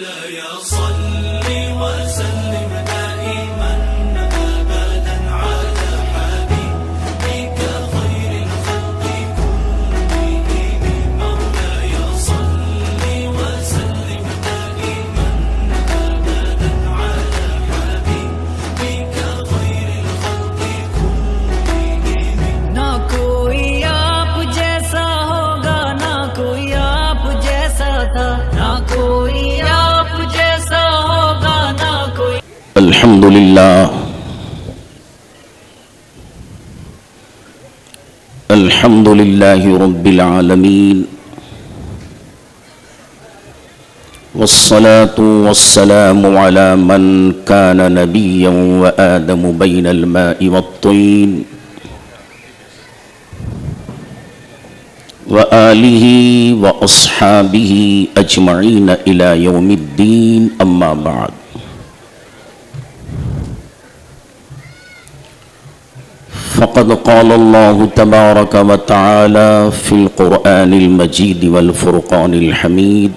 مولاي صل وسلم دائما أبدا على حبيبك خير الخلق كلهم مولاي صل وسلم دائما أبدا على حبيبك خير الخلق كلهم نہ کوئی آپ جیسا ہوگا نہ کوئی آپ جیسا تھا نہ کوئی آپ جیسا ہوگا نہ کوئی الحمد للہ الحمد للہ رب العالمین والصلاة والسلام على من كان نبيا وآدم بين الماء والطين وآله وأصحابه أجمعين إلى يوم الدين أما بعد فقد قال الله تبارك وتعالى في القرآن المجيد والفرقان الحميد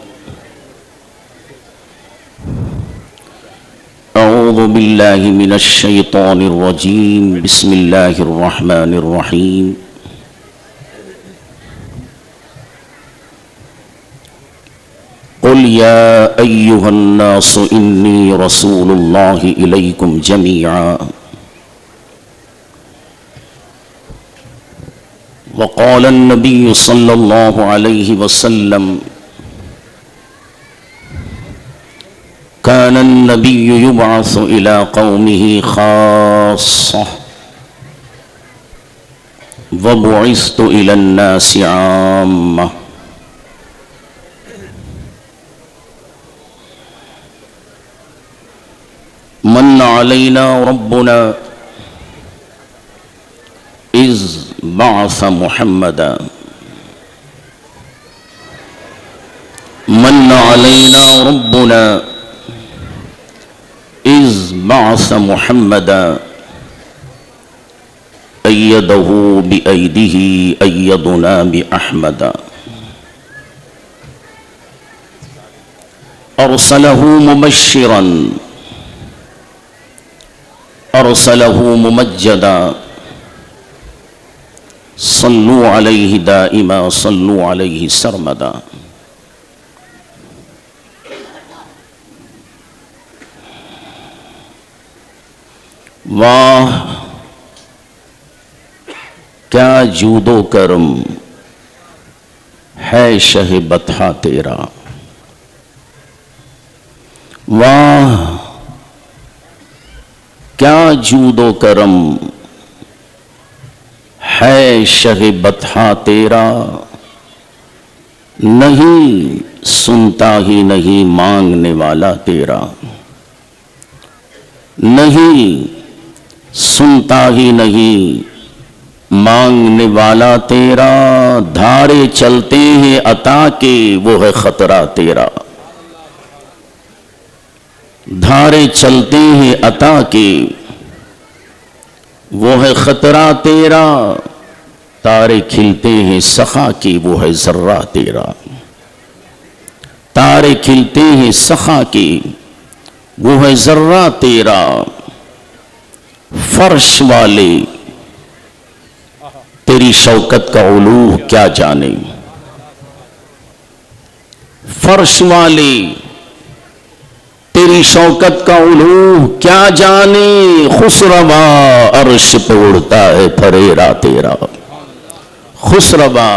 أعوذ بالله من الشيطان الرجيم بسم الله الرحمن الرحيم قل يا أيها الناس إني رسول الله إليكم جميعا وقال النبي صلى الله عليه وسلم كان النبي يبعث إلى قومه خاصة وبعثت إلى الناس عامة من علينا ربنا إذ بعث محمدا من علينا ربنا إذ بعث محمدا أيده بأيده أيدنا بأحمد أرسله مبشرا أرسله ممجدا صلوا عليه دائما صلوا عليه سرمدا واہ کیا جود و کرم ہے شہ بطحہ تیرا واہ کیا جود و کرم ہے شہ بطحہ تیرا نہیں سنتا ہی نہیں مانگنے والا تیرا نہیں سنتا ہی نہیں مانگنے والا تیرا دھارے چلتے ہیں عطا کے وہ ہے خطرہ تیرا دھارے چلتے ہیں عطا کے وہ ہے خطرہ تیرا تارے کھلتے ہیں سخا کے وہ ہے ذرہ تیرا تارے کھلتے ہیں سخا کے وہ ہے ذرہ تیرا فرش والے تیری شوکت کا علو کیا جانے فرش والے تیری شوکت کا علو کیا جانے خسروا عرش پہ اڑتا ہے پھریرا تیرا خسروا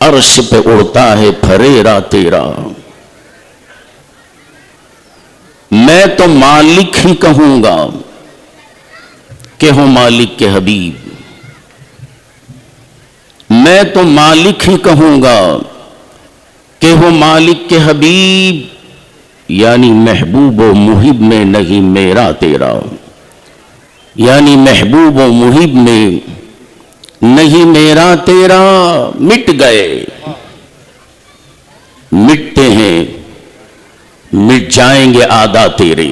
عرش پہ اڑتا ہے پھریرا تیرا میں تو مالک ہی کہوں گا کہ ہو مالک کے حبیب میں تو مالک ہی کہوں گا کہ ہو مالک کے حبیب یعنی محبوب و محب میں نہیں میرا تیرا یعنی محبوب و محب میں نہیں میرا تیرا مٹ گئے مٹتے ہیں مٹ جائیں گے آدھا تیرے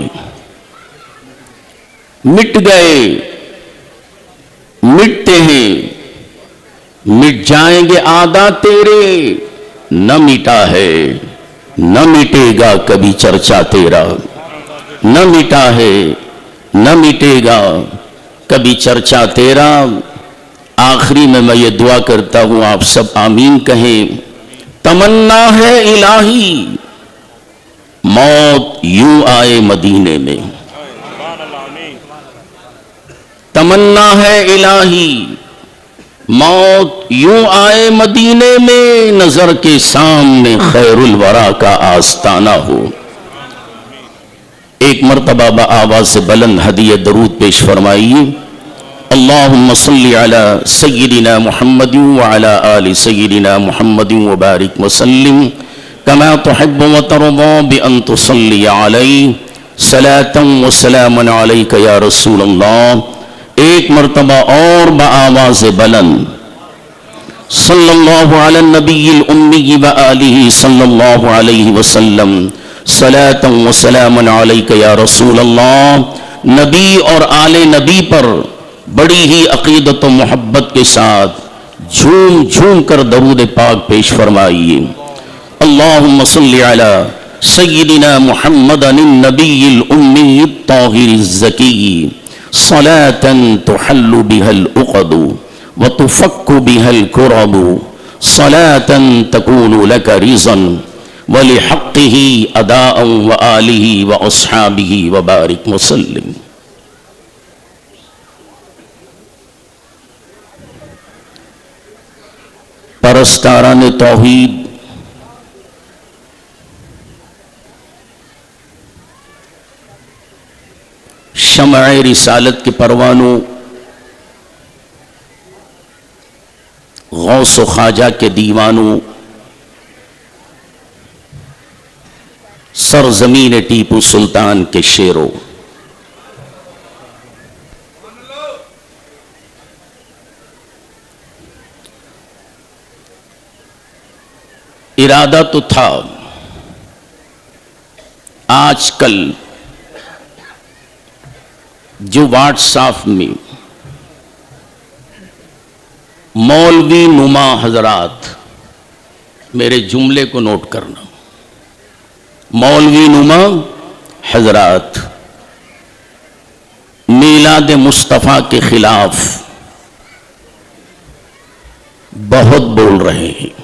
مٹ گئے مٹتے ہیں مٹ جائیں گے آدھا تیرے نہ مٹا ہے نہ مٹے گا کبھی چرچا تیرا، نہ مٹا ہے نہ مٹے گا کبھی چرچا تیرا۔ آخری میں یہ دعا کرتا ہوں، آپ سب آمین کہیں۔ تمنا ہے الہی موت یوں آئے مدینے میں، تمنا ہے الہی موت یوں آئے مدینے میں، نظر کے سامنے خیر الورا کا آستانہ ہو۔ ایک مرتبہ بآواز بلند ہدیہ درود پیش فرمائیے۔ اللہم صلی علی سیدنا محمد وعلی آل سیدنا محمد وبارک وسلم کما تحب وترضى بأن تصلی علی صلاة وسلاما علیک یا رسول اللہ۔ ایک مرتبہ اور بآواز بلند صلی اللہ علی النبی الامی وآلہ صلی اللہ علیہ وسلم صلاة وسلاما علیک یا رسول اللہ۔ نبی اور آل نبی پر بڑی ہی عقیدت و محبت کے ساتھ جھوم جھوم کر درود پاک پیش فرمائیے۔ اللہم صلی علی سیدنا محمد النبی الامی الطاہر الزکی صلاة تحل بها العقد وتفك بها الكرب صلاة تكون لك رضا ولحقه أداء وآله وأصحابه وبارك وسلم۔ پرستاران توحید، شمع رسالت کے پروانوں، غوث و خواجہ کے دیوانوں، سرزمین ٹیپو سلطان کے شیروں، ارادہ تو تھا آج کل جو واٹس ایپ میں مولوی نما حضرات، میرے جملے کو نوٹ کرنا، مولوی نما حضرات میلاد مصطفیٰ کے خلاف بہت بول رہے ہیں۔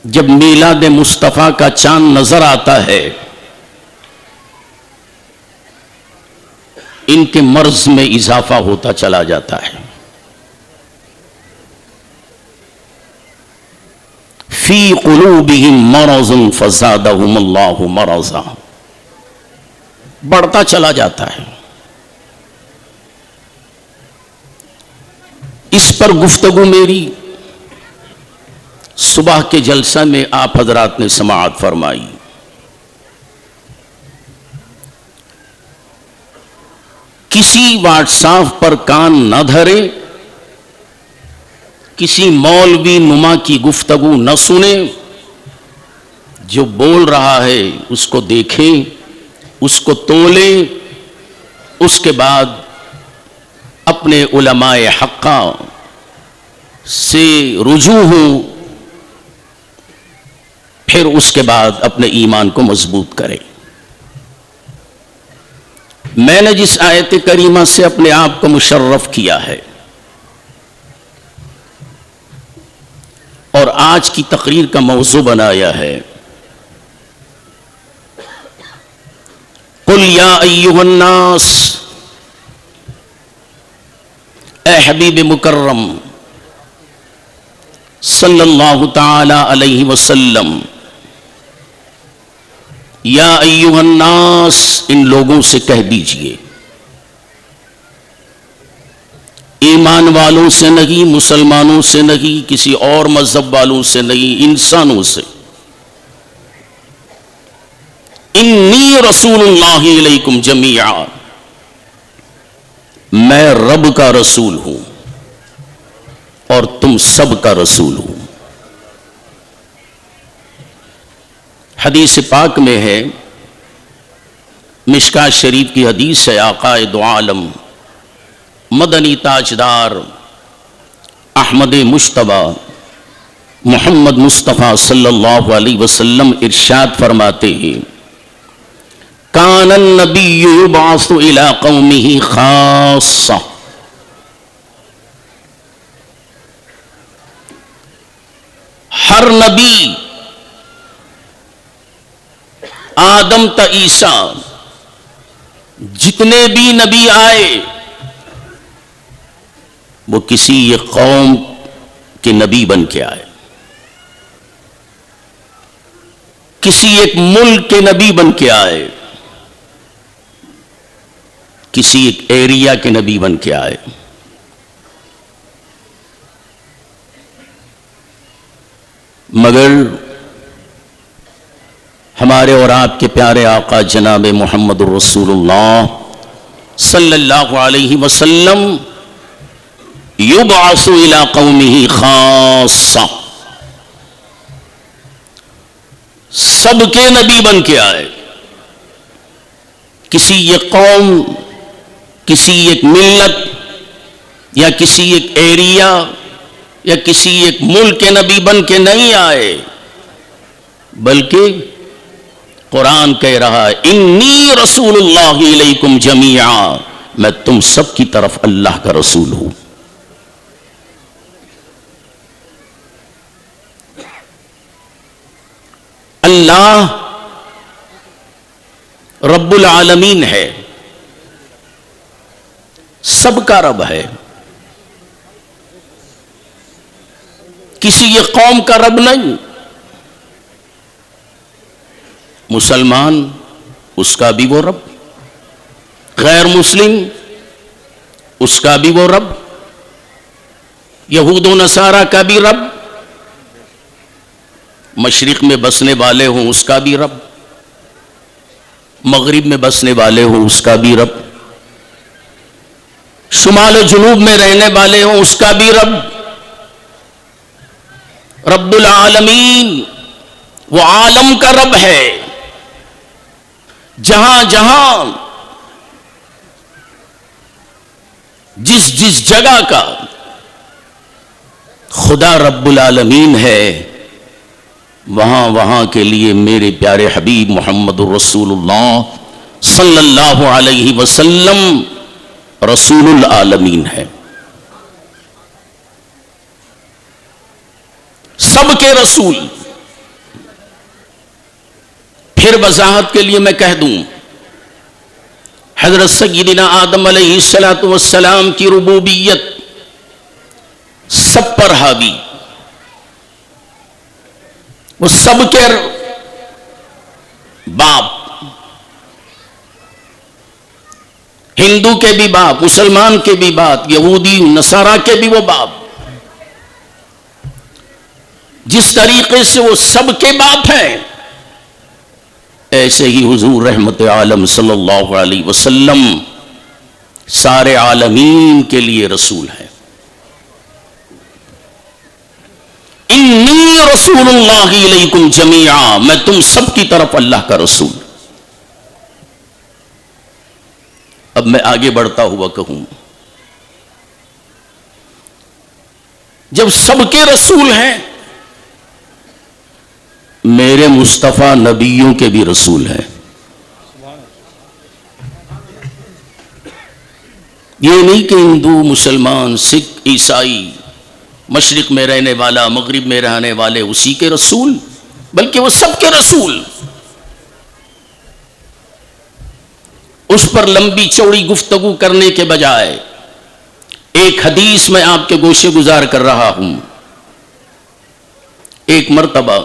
جب میلاد مصطفیٰ کا چاند نظر آتا ہے، ان کے مرض میں اضافہ ہوتا چلا جاتا ہے۔ فی قلوبہم مرض فزادہم اللہ مرضا، بڑھتا چلا جاتا ہے۔ اس پر گفتگو میری صبح کے جلسہ میں آپ حضرات نے سماعت فرمائی۔ کسی واٹس ایپ پر کان نہ دھرے، کسی مولوی نما کی گفتگو نہ سنیں، جو بول رہا ہے اس کو دیکھیں، اس کو تولیں، اس کے بعد اپنے علماء حقہ سے رجوع ہوں، پھر اس کے بعد اپنے ایمان کو مضبوط کریں۔ میں نے جس آیت کریمہ سے اپنے آپ کو مشرف کیا ہے اور آج کی تقریر کا موضوع بنایا ہے، قل یا ایھا الناس، اے حبیب مکرم صلی اللہ تعالی علیہ وسلم، یا ایھا الناس، ان لوگوں سے کہہ دیجئے، ایمان والوں سے نہیں، مسلمانوں سے نہیں، کسی اور مذہب والوں سے نہیں، انسانوں سے، انی رسول اللہ علیکم جمیعا، میں رب کا رسول ہوں اور تم سب کا رسول ہوں۔ حدیث پاک میں ہے، مشکات شریف کی حدیث ہے، آقا دو عالم مدنی تاجدار احمد مجتبی محمد مصطفیٰ صلی اللہ علیہ وسلم ارشاد فرماتے ہیں کان النبی یبعث الی قومہ خاصہ، ہر نبی آدم تا عیسیٰ جتنے بھی نبی آئے وہ کسی ایک قوم کے نبی بن کے آئے، کسی ایک ملک کے نبی بن کے آئے، کسی ایک ایریا کے نبی بن کے آئے۔ مگر ہمارے اور آپ کے پیارے آقا جناب محمد الرسول اللہ صلی اللہ علیہ وسلم یبعث الی قومہ خاصہ، سب کے نبی بن کے آئے، کسی ایک قوم، کسی ایک ملت یا کسی ایک ایریا یا کسی ایک ملک کے نبی بن کے نہیں آئے، بلکہ قرآن کہہ رہا ہے انی رسول اللہ علیکم جمیعا، میں تم سب کی طرف اللہ کا رسول ہوں۔ اللہ رب العالمین ہے، سب کا رب ہے، کسی یہ قوم کا رب نہیں۔ مسلمان اس کا بھی وہ رب، غیر مسلم اس کا بھی وہ رب، یہود و نصارہ کا بھی رب، مشرق میں بسنے والے ہوں اس کا بھی رب، مغرب میں بسنے والے ہوں اس کا بھی رب، شمال و جنوب میں رہنے والے ہوں اس کا بھی رب۔ رب العالمین وہ عالم کا رب ہے، جہاں جہاں جس جس جگہ کا خدا رب العالمین ہے، وہاں وہاں کے لیے میرے پیارے حبیب محمد الرسول اللہ صلی اللہ علیہ وسلم رسول العالمین ہے۔ سب کے رسول۔ پھر وضاحت کے لیے میں کہہ دوں، حضرت سیدنا آدم علیہ السلام کی ربوبیت سب پر حاوی، وہ سب کے باپ، ہندو کے بھی باپ، مسلمان کے بھی باپ، یہودی نصارہ کے بھی وہ باپ، جس طریقے سے وہ سب کے باپ ہیں، ایسے ہی حضور رحمت عالم صلی اللہ علیہ وسلم سارے عالمین کے لیے رسول ہے۔ انی رسول اللہ علیکم جمیعا، میں تم سب کی طرف اللہ کا رسول۔ اب میں آگے بڑھتا ہوا کہوں، جب سب کے رسول ہیں، میرے مصطفیٰ نبیوں کے بھی رسول ہیں۔ یہ نہیں کہ ہندو، مسلمان، سکھ، عیسائی، مشرق میں رہنے والا، مغرب میں رہنے والے اسی کے رسول، بلکہ وہ سب کے رسول۔ اس پر لمبی چوڑی گفتگو کرنے کے بجائے ایک حدیث میں آپ کے گوشے گزار کر رہا ہوں۔ ایک مرتبہ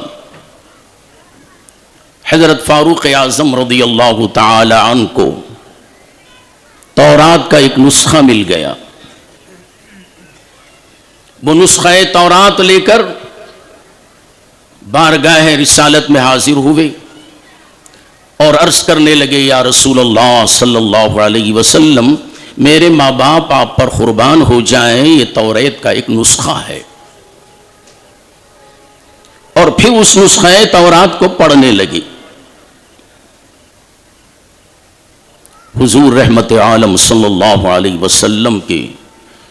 حضرت فاروق اعظم رضی اللہ تعالی عنہ کو تورات کا ایک نسخہ مل گیا۔ وہ نسخہ تورات لے کر بارگاہ رسالت میں حاضر ہوئے اور عرض کرنے لگے، یا رسول اللہ صلی اللہ علیہ وسلم، میرے ماں باپ آپ پر قربان ہو جائیں، یہ توریت کا ایک نسخہ ہے۔ اور پھر اس نسخہ تورات کو پڑھنے لگی۔ حضور رحمت عالم صلی اللہ علیہ وسلم کے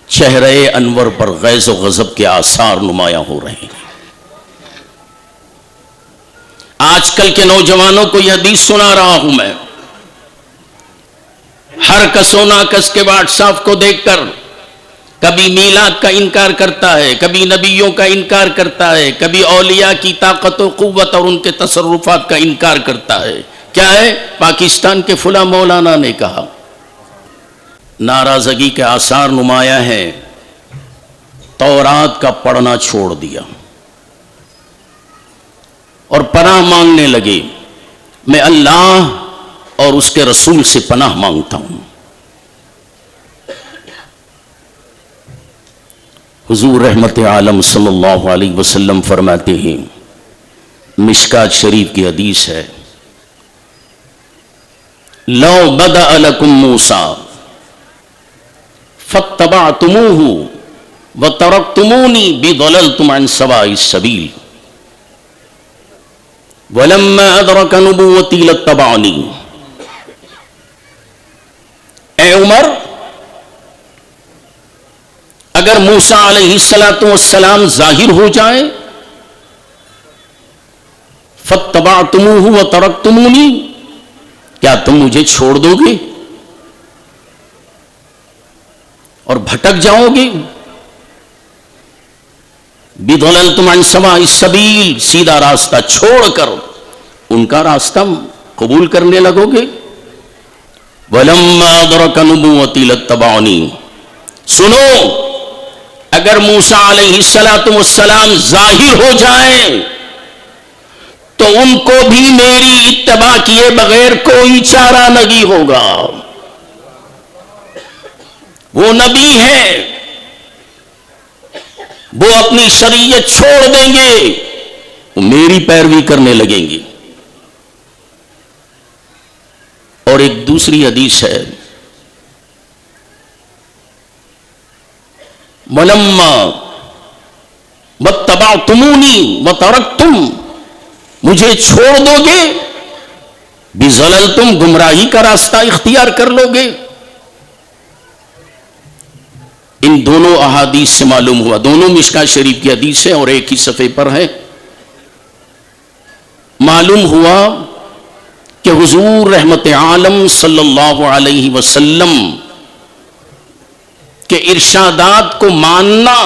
چہرے انور پر غیظ و غضب کے آثار نمایاں ہو رہے ہیں۔ آج کل کے نوجوانوں کو یہ حدیث سنا رہا ہوں میں، ہر کس و ناکس کے واٹس ایپ کو دیکھ کر کبھی میلاد کا انکار کرتا ہے، کبھی نبیوں کا انکار کرتا ہے، کبھی اولیاء کی طاقت و قوت اور ان کے تصرفات کا انکار کرتا ہے۔ کیا ہے؟ پاکستان کے فلاں مولانا نے کہا۔ ناراضگی کے آثار نمایاں ہیں، تورات کا پڑھنا چھوڑ دیا اور پناہ مانگنے لگے، میں اللہ اور اس کے رسول سے پناہ مانگتا ہوں۔ حضور رحمت عالم صلی اللہ علیہ وسلم فرماتے ہیں، مشکات شریف کی حدیث ہے، لو بدأ لکم موسیٰ فاتبعتموہ وترکتمونی بضللتم عن سواء السبیل ولما ادرک نبوتی لاتبعنی۔ اے عمر، اگر موسیٰ علیہ السلام ظاہر ہو جائے، فاتبعتموہ وترکتمونی، کیا تم مجھے چھوڑ دو گے اور بھٹک جاؤ گے؟ بِضَلَلْتُمْ عَنْ سَوَاءِ السَّبِيلِ، سیدھا راستہ چھوڑ کر ان کا راستہ قبول کرنے لگو گے۔ وَلَمَّا أَدْرَكَ نُبُوَّتِي لَاتَّبَعُونِي، سنو، اگر موسیٰ علیہ السلام ظاہر ہو جائیں تو ان کو بھی میری اتباع کیے بغیر کوئی چارہ نہیں ہوگا۔ وہ نبی ہیں، وہ اپنی شریعت چھوڑ دیں گے، وہ میری پیروی کرنے لگیں گے۔ اور ایک دوسری حدیث ہے، وَلَمَّا وَاتَّبَعْتُمُونِي وَتَرَكْتُمْ، مجھے چھوڑ دو گے، بِضَلَلْتُمْ، گمراہی کا راستہ اختیار کر لو گے۔ ان دونوں احادیث سے معلوم ہوا، دونوں مشکات شریف کی حدیث ہیں اور ایک ہی صفحے پر ہے، معلوم ہوا کہ حضور رحمت عالم صلی اللہ علیہ وسلم کے ارشادات کو ماننا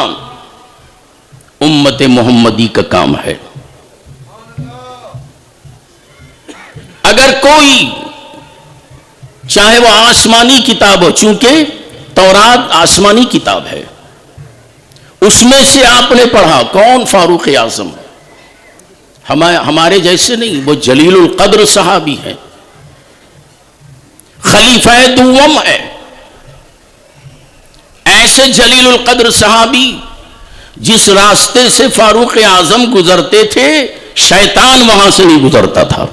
امت محمدی کا کام ہے۔ اگر کوئی، چاہے وہ آسمانی کتاب ہو، چونکہ تورات آسمانی کتاب ہے، اس میں سے آپ نے پڑھا، کون؟ فاروق اعظم، ہمارے جیسے نہیں، وہ جلیل القدر صحابی ہے، خلیفہ دوم ہے۔ ایسے جلیل القدر صحابی جس راستے سے فاروق اعظم گزرتے تھے، شیطان وہاں سے نہیں گزرتا تھا۔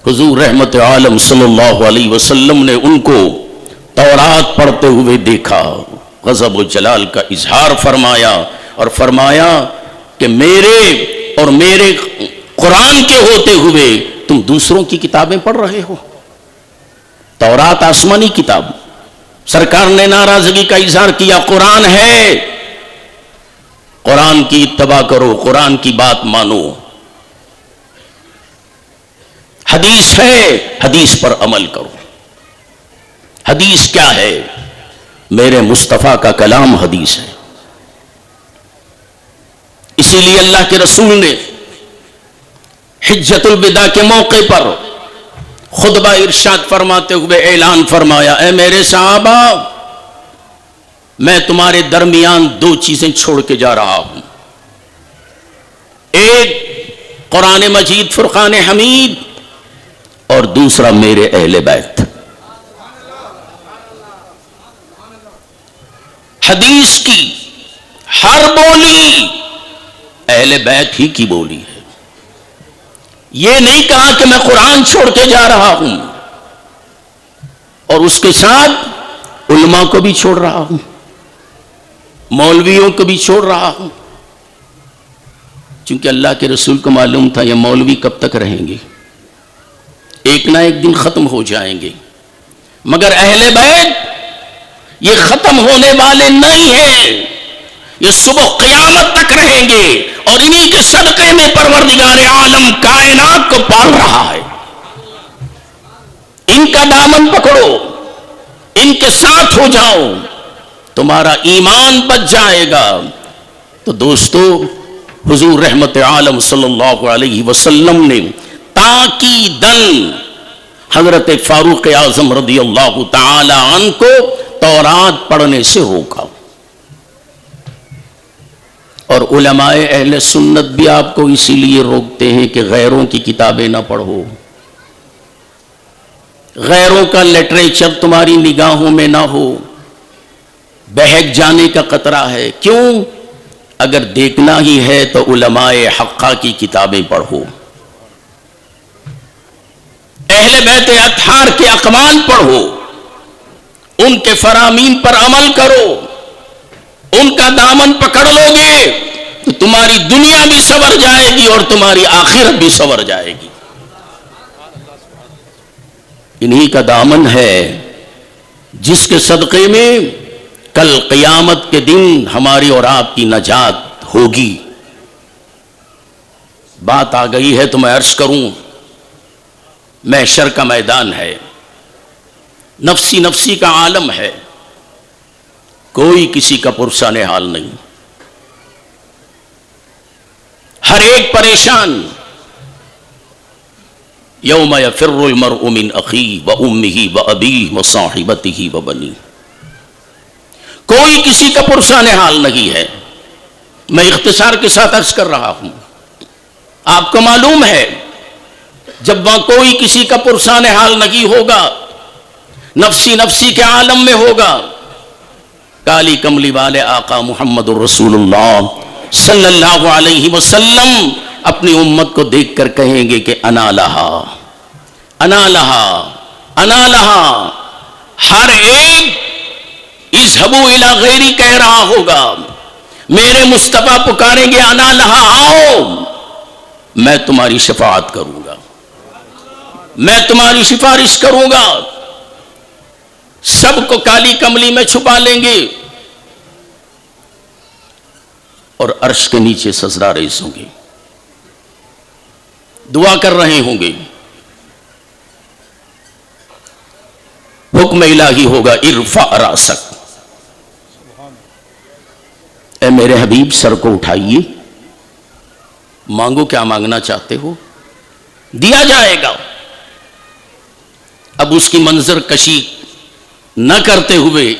حضور رحمت عالم صلی اللہ علیہ وسلم نے ان کو تورات پڑھتے ہوئے دیکھا، غضب و جلال کا اظہار فرمایا اور فرمایا کہ میرے اور میرے قرآن کے ہوتے ہوئے تم دوسروں کی کتابیں پڑھ رہے ہو۔ تورات آسمانی کتاب، سرکار نے ناراضگی کا اظہار کیا، قرآن ہے، قرآن کی اتباع کرو، قرآن کی بات مانو، حدیث ہے، حدیث پر عمل کرو۔ حدیث کیا ہے؟ میرے مصطفیٰ کا کلام حدیث ہے۔ اسی لیے اللہ کے رسول نے حجۃ الوداع کے موقع پر خطبہ ارشاد فرماتے ہوئے اعلان فرمایا، اے میرے صحابہ، میں تمہارے درمیان دو چیزیں چھوڑ کے جا رہا ہوں، ایک قرآن مجید فرقان حمید اور دوسرا میرے اہل بیت۔ حدیث کی ہر بولی اہل بیت ہی کی بولی ہے۔ یہ نہیں کہا کہ میں قرآن چھوڑ کے جا رہا ہوں اور اس کے ساتھ علماء کو بھی چھوڑ رہا ہوں، مولویوں کو بھی چھوڑ رہا ہوں، چونکہ اللہ کے رسول کو معلوم تھا یہ مولوی کب تک رہیں گے، ایک نہ ایک دن ختم ہو جائیں گے، مگر اہل بیت یہ ختم ہونے والے نہیں ہیں، یہ صبح قیامت تک رہیں گے اور انہی کے صدقے میں پروردگار عالم کائنات کو پال رہا ہے. ان کا دامن پکڑو، ان کے ساتھ ہو جاؤ، تمہارا ایمان بچ جائے گا. تو دوستو، حضور رحمت عالم صلی اللہ علیہ وسلم نے تاکیدن حضرت فاروق اعظم رضی اللہ تعالی عنہ کو تورات پڑھنے سے روکا. اور علماء اہل سنت بھی آپ کو اسی لیے روکتے ہیں کہ غیروں کی کتابیں نہ پڑھو، غیروں کا لٹریچر تمہاری نگاہوں میں نہ ہو، بہک جانے کا خطرہ ہے. کیوں؟ اگر دیکھنا ہی ہے تو علماء حقہ کی کتابیں پڑھو، اہل بیت اطہار کے اقوال پڑھو، ان کے فرامین پر عمل کرو، ان کا دامن پکڑ لو گے تو تمہاری دنیا بھی سنور جائے گی اور تمہاری آخرت بھی سنور جائے گی. انہی کا دامن ہے جس کے صدقے میں کل قیامت کے دن ہماری اور آپ کی نجات ہوگی. بات آ گئی ہے تو میں عرض کروں، محشر کا میدان ہے، نفسی نفسی کا عالم ہے، کوئی کسی کا پرسان حال نہیں، ہر ایک پریشان. یوم یفر المرء من اخیہ وامہ وابیہ وصاحبتہ وبنیہ. کوئی کسی کا پرسان حال نہیں ہے. میں اختصار کے ساتھ عرض کر رہا ہوں، آپ کو معلوم ہے جب وہاں کوئی کسی کا پرسان حال نہیں ہوگا، نفسی نفسی کے عالم میں ہوگا، کالی کملی والے آقا محمد الرسول اللہ صلی اللہ علیہ وسلم اپنی امت کو دیکھ کر کہیں گے کہ انا لہا انا لہا انا لہا. ہر ایک اذهبوا الی غیری کہہ رہا ہوگا، میرے مصطفیٰ پکاریں گے انا لہا، آؤ میں تمہاری شفاعت کروں گا، میں تمہاری سفارش کروں گا. سب کو کالی کملی میں چھپا لیں گے اور عرش کے نیچے سجدہ ریز ہوں گے، دعا کر رہے ہوں گے. حکم الہی ہوگا ارفع راسک، اے میرے حبیب سر کو اٹھائیے، مانگو کیا مانگنا چاہتے ہو، دیا جائے گا. اب اس کی منظر کشی نہ کرتے ہوئے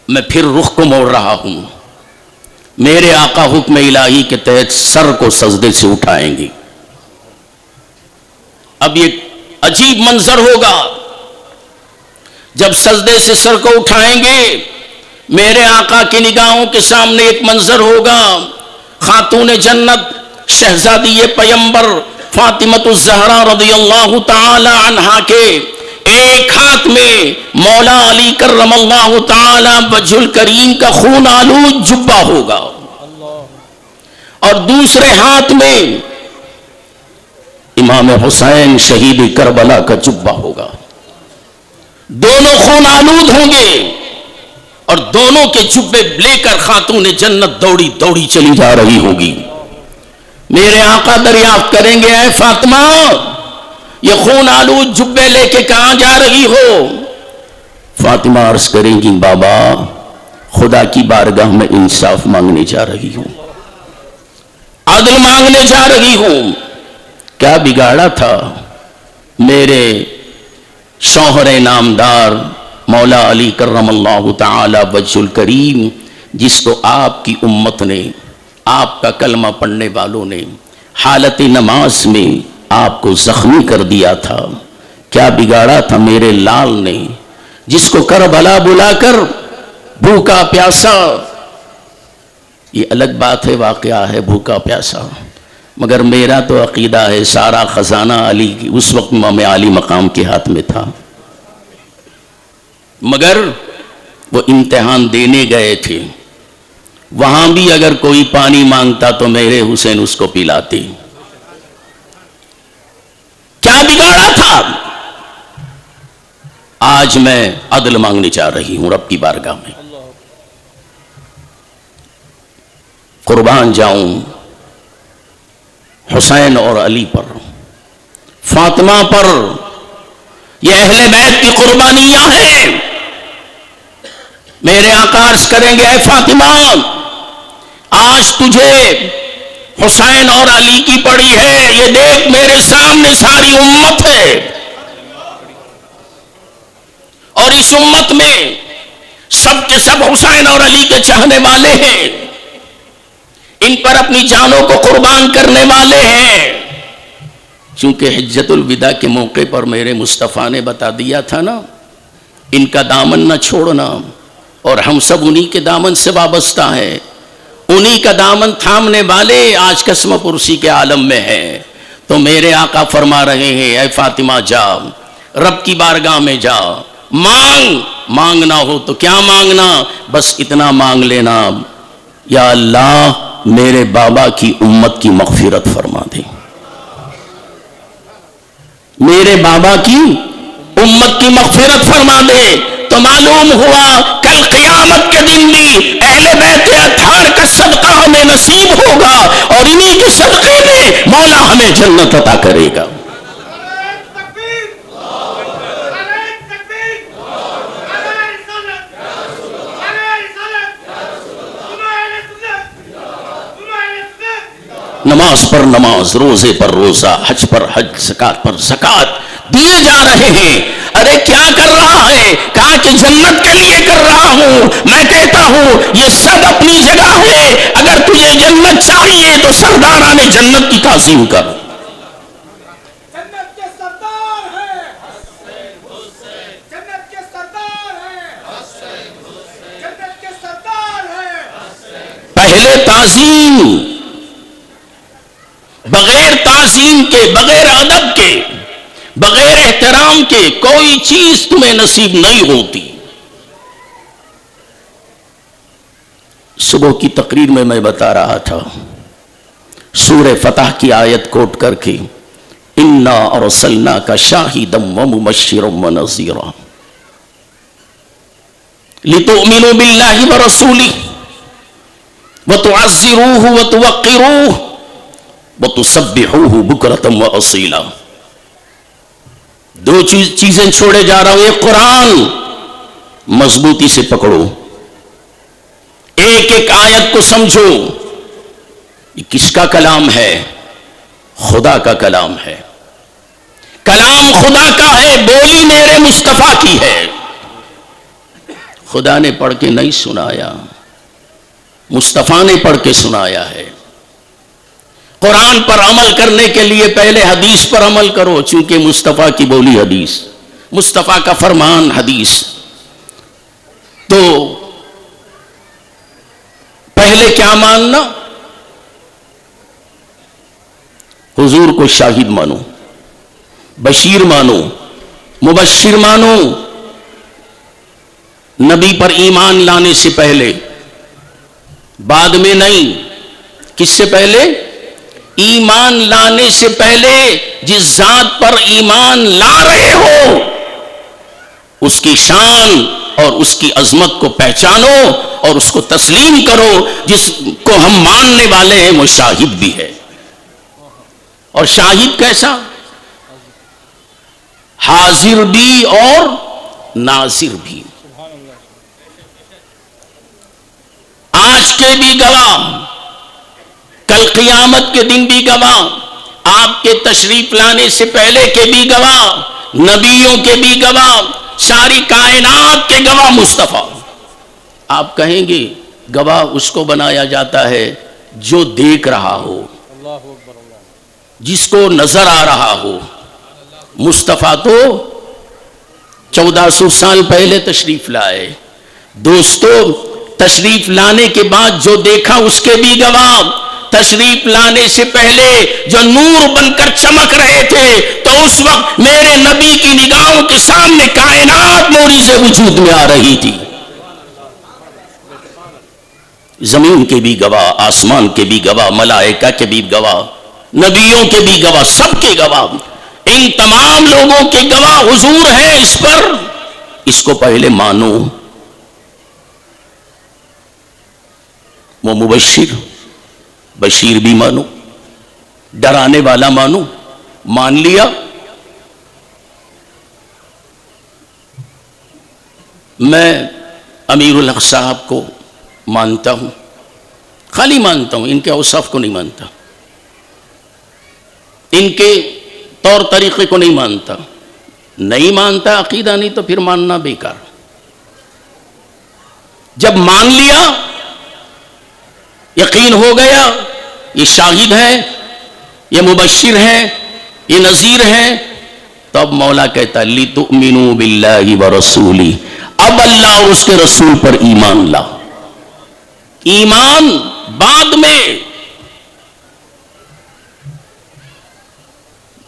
میں پھر رخ کو موڑ رہا ہوں. میرے آقا حکم الہی کے تحت سر کو سجدے سے اٹھائیں گے. اب یہ عجیب منظر ہوگا جب سجدے سے سر کو اٹھائیں گے. میرے آقا کی نگاہوں کے سامنے ایک منظر ہوگا، خاتون جنت شہزادی پیمبر فاطمۃ الزہرا رضی اللہ تعالی عنہا کے ایک ہاتھ میں مولا علی کرم اللہ تعالی وجہ الکریم کا خون آلود جبہ ہوگا اور دوسرے ہاتھ میں امام حسین شہید کربلا کا جبہ ہوگا. دونوں خون آلود ہوں گے اور دونوں کے جبے لے کر خاتون جنت دوڑی دوڑی چلی جا رہی ہوگی. میرے آقا دریافت کریں گے، اے فاطمہ یہ خون آلود جبے لے کے کہاں جا رہی ہو؟ فاطمہ عرض کریں گی، بابا خدا کی بارگاہ میں انصاف مانگنے جا رہی ہوں، عدل مانگنے جا رہی ہوں. کیا بگاڑا تھا میرے شوہر نامدار مولا علی کرم اللہ تعالی وجہ الکریم، جس کو آپ کی امت نے، آپ کا کلمہ پڑھنے والوں نے حالت نماز میں آپ کو زخمی کر دیا تھا. کیا بگاڑا تھا میرے لال نے، جس کو کربلا بلا کر بھوکا پیاسا. یہ الگ بات ہے، واقعہ ہے بھوکا پیاسا، مگر میرا تو عقیدہ ہے سارا خزانہ علی کی اس وقت امام علی مقام کے ہاتھ میں تھا. مگر وہ امتحان دینے گئے تھے، وہاں بھی اگر کوئی پانی مانگتا تو میرے حسین اس کو پلاتے. کیا بگاڑا تھا؟ آج میں عدل مانگنے جا رہی ہوں رب کی بارگاہ میں. قربان جاؤں حسین اور علی پر، فاطمہ پر، یہ اہل بیت کی قربانیاں ہیں۔ میرے آقا عرض کریں گے اے فاطمہ آج تجھے حسین اور علی کی پڑی ہے، یہ دیکھ میرے سامنے ساری امت ہے، اور اس امت میں سب کے سب حسین اور علی کے چاہنے والے ہیں، ان پر اپنی جانوں کو قربان کرنے والے ہیں۔ چونکہ حجت الوداع کے موقع پر میرے مصطفیٰ نے بتا دیا تھا نا، ان کا دامن نہ چھوڑنا، اور ہم سب انہی کے دامن سے وابستہ ہیں، انہی کا دامن تھامنے والے آج قسم پرسی کے عالم میں ہیں۔ تو میرے آقا فرما رہے ہیں اے فاطمہ جا رب کی بارگاہ میں جا، مانگنا ہو تو کیا مانگنا، بس اتنا مانگ لینا یا اللہ میرے بابا کی امت کی مغفرت فرما دے، میرے بابا کی امت کی مغفرت فرما دے۔ تو معلوم ہوا کل قیامت کے دن بھی اہل بیت اطہار کا صدقہ ہمیں نصیب ہوگا، اور انہی کے صدقے میں مولا ہمیں جنت عطا کرے گا۔ نماز پر نماز، روزے پر روزہ، حج پر حج، زکات پر زکات دیے جا رہے ہیں۔ ارے کیا کر رہا ہے؟ کہا کہ جنت کے لیے کر رہا ہوں۔ میں کہتا ہوں یہ سب اپنی جگہ ہے، اگر تجھے جنت چاہیے تو سرداران جنت کی تعظیم کر۔ جنت کے سردار ہیں، جنت کے سردار ہیں، جنت کے سردار ہیں۔ پہلے تعظیم، بغیر تعظیم کے، بغیر ادب کے، بغیر احترام کے کوئی چیز تمہیں نصیب نہیں ہوتی۔ صبح کی تقریر میں میں بتا رہا تھا سورہ فتح کی آیت کوٹ کر کے، انا ارسلناک شاہدا ومبشرا ونذیرا لتؤمنوا باللہ ورسولہ وتعزروہ وتوقروہ وَتُسَبِّحُوهُ بُكْرَةً وَأَصِيلًا۔ دو چیزیں چھوڑے جا رہا ہوں، ایک قرآن مضبوطی سے پکڑو، ایک ایک آیت کو سمجھو، یہ کس کا کلام ہے؟ خدا کا کلام ہے، کلام خدا کا ہے، بولی میرے مصطفیٰ کی ہے۔ خدا نے پڑھ کے نہیں سنایا، مصطفیٰ نے پڑھ کے سنایا ہے۔ قرآن پر عمل کرنے کے لیے پہلے حدیث پر عمل کرو، چونکہ مصطفیٰ کی بولی حدیث، مصطفیٰ کا فرمان حدیث۔ تو پہلے کیا ماننا؟ حضور کو شاہد مانو، بشیر مانو، مبشر مانو۔ نبی پر ایمان لانے سے پہلے، بعد میں نہیں، کس سے پہلے؟ ایمان لانے سے پہلے جس ذات پر ایمان لا رہے ہو اس کی شان اور اس کی عظمت کو پہچانو اور اس کو تسلیم کرو۔ جس کو ہم ماننے والے ہیں وہ شاہد بھی ہے، اور شاہد کیسا؟ حاضر بھی اور ناظر بھی۔ آج کے بھی گواہ، کل قیامت کے دن بھی گواہ، آپ کے تشریف لانے سے پہلے کے بھی گواہ، نبیوں کے بھی گواہ، ساری کائنات کے گواہ مصطفیٰ۔ آپ کہیں گے گواہ اس کو بنایا جاتا ہے جو دیکھ رہا ہو، جس کو نظر آ رہا ہو۔ مصطفیٰ تو 1400 سال پہلے تشریف لائے۔ دوستو تشریف لانے کے بعد جو دیکھا اس کے بھی گواہ، تشریف لانے سے پہلے جو نور بن کر چمک رہے تھے تو اس وقت میرے نبی کی نگاہوں کے سامنے کائنات نوری سے وجود میں آ رہی تھی۔ زمین کے بھی گواہ، آسمان کے بھی گواہ، ملائکہ کے بھی گواہ، نبیوں کے بھی گواہ، سب کے گواہ، ان تمام لوگوں کے گواہ حضور ہیں اس پر۔ اس کو پہلے مانو۔ وہ مبشر بشیر بھی مانو، ڈرانے والا مانو، مان لیا۔ میں امیر الحق صاحب کو مانتا ہوں، خالی مانتا ہوں، ان کے اوصاف کو نہیں مانتا، ان کے طور طریقے کو نہیں مانتا۔ نہیں مانتا، عقیدہ نہیں تو پھر ماننا بیکار۔ جب مان لیا، یقین ہو گیا، یہ شاہد ہے، یہ مبشر ہے، یہ نذیر ہے، تو اب مولا کہتا لِتُؤْمِنُوا بِاللَّهِ وَرَسُولِهِ، اب اللہ اور اس کے رسول پر ایمان لا۔ ایمان بعد میں،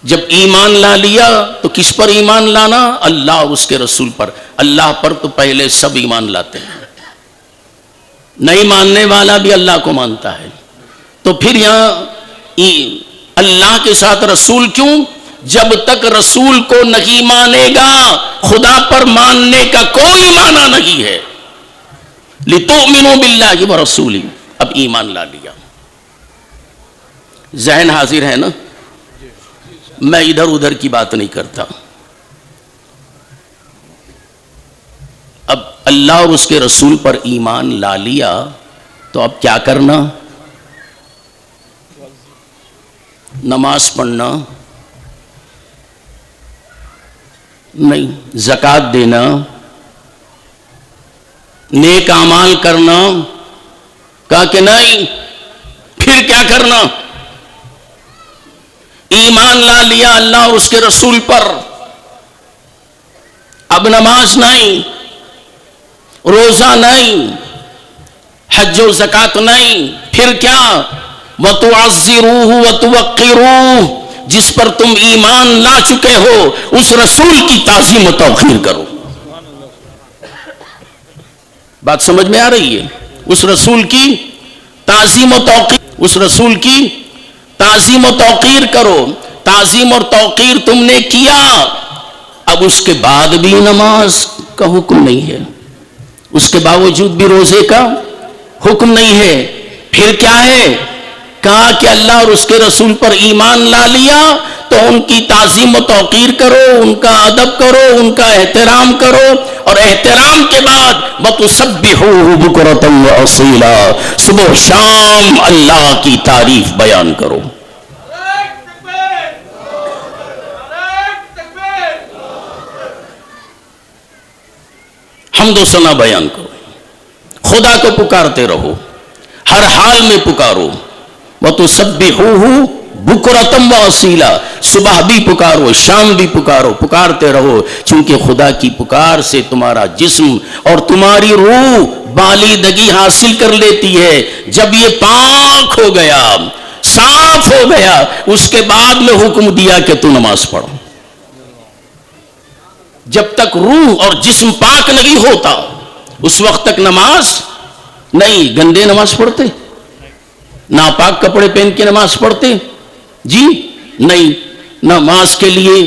جب ایمان لا لیا تو کس پر ایمان لانا؟ اللہ اور اس کے رسول پر۔ اللہ پر تو پہلے سب ایمان لاتے ہیں، نہیں ماننے والا بھی اللہ کو مانتا ہے، تو پھر یہاں اللہ کے ساتھ رسول کیوں؟ جب تک رسول کو نہیں مانے گا خدا پر ماننے کا کوئی معنی نہیں ہے۔ لِتُؤْمِنُوا بِاللَّهِ وَرَسُولِهِ، اب ایمان لا لیا۔ ذہن حاضر ہے نا؟ میں ادھر ادھر کی بات نہیں کرتا۔ اب اللہ اور اس کے رسول پر ایمان لا لیا تو اب کیا کرنا؟ نماز پڑھنا نہیں، زکوٰۃ دینا، نیک اعمال کرنا، کہا کہ نہیں، پھر کیا کرنا؟ ایمان لا لیا اللہ اور اس کے رسول پر، اب نماز نہیں، روزہ نہیں، حج و زکوٰۃ نہیں، پھر کیا؟ وَتُعَزِّرُوهُ وَتُوَقِّرُوهُ، جس پر تم ایمان لا چکے ہو اس رسول کی تعظیم و توقیر کرو۔ بات سمجھ میں آ رہی ہے؟ اس رسول کی تعظیم و توقیر، اس رسول کی تعظیم و توقیر کرو۔ تعظیم اور توقیر تم نے کیا، اب اس کے بعد بھی نماز کا حکم نہیں ہے، اس کے باوجود بھی روزے کا حکم نہیں ہے، پھر کیا ہے؟ کہا کہ اللہ اور اس کے رسول پر ایمان لا لیا تو ان کی تعظیم و توقیر کرو، ان کا ادب کرو، ان کا احترام کرو، اور احترام کے بعد وَتُسَبِّحُوهُ بُكْرَةً وَأَصِيلًا، صبح و شام اللہ کی تعریف بیان کرو۔ حمد و ثنا بیان کرو، خدا کو پکارتے رہو، ہر حال میں پکارو۔ وَتُسَبِّحُوهُ بُكْرَةً وَأَصِيلًا، صبح بھی پکارو، شام بھی پکارو، پکارتے رہو، چونکہ خدا کی پکار سے تمہارا جسم اور تمہاری روح بالیدگی حاصل کر لیتی ہے۔ جب یہ پاک ہو گیا، صاف ہو گیا، اس کے بعد میں حکم دیا کہ تو نماز پڑھو۔ جب تک روح اور جسم پاک نہیں ہوتا اس وقت تک نماز نہیں۔ گندے نماز پڑھتے؟ ناپاک کپڑے پہن کے نماز پڑھتے؟ جی نہیں۔ نماز کے لیے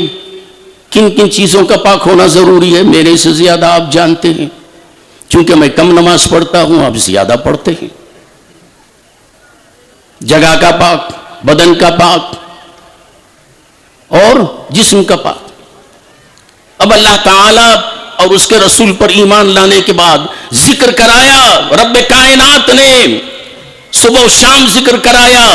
کن کن چیزوں کا پاک ہونا ضروری ہے میرے سے زیادہ آپ جانتے ہیں، چونکہ میں کم نماز پڑھتا ہوں، آپ زیادہ پڑھتے ہیں۔ جگہ کا پاک، بدن کا پاک اور جسم کا پاک۔ اب اللہ تعالی اور اس کے رسول پر ایمان لانے کے بعد ذکر کرایا، رب کائنات نے صبح و شام ذکر کرایا،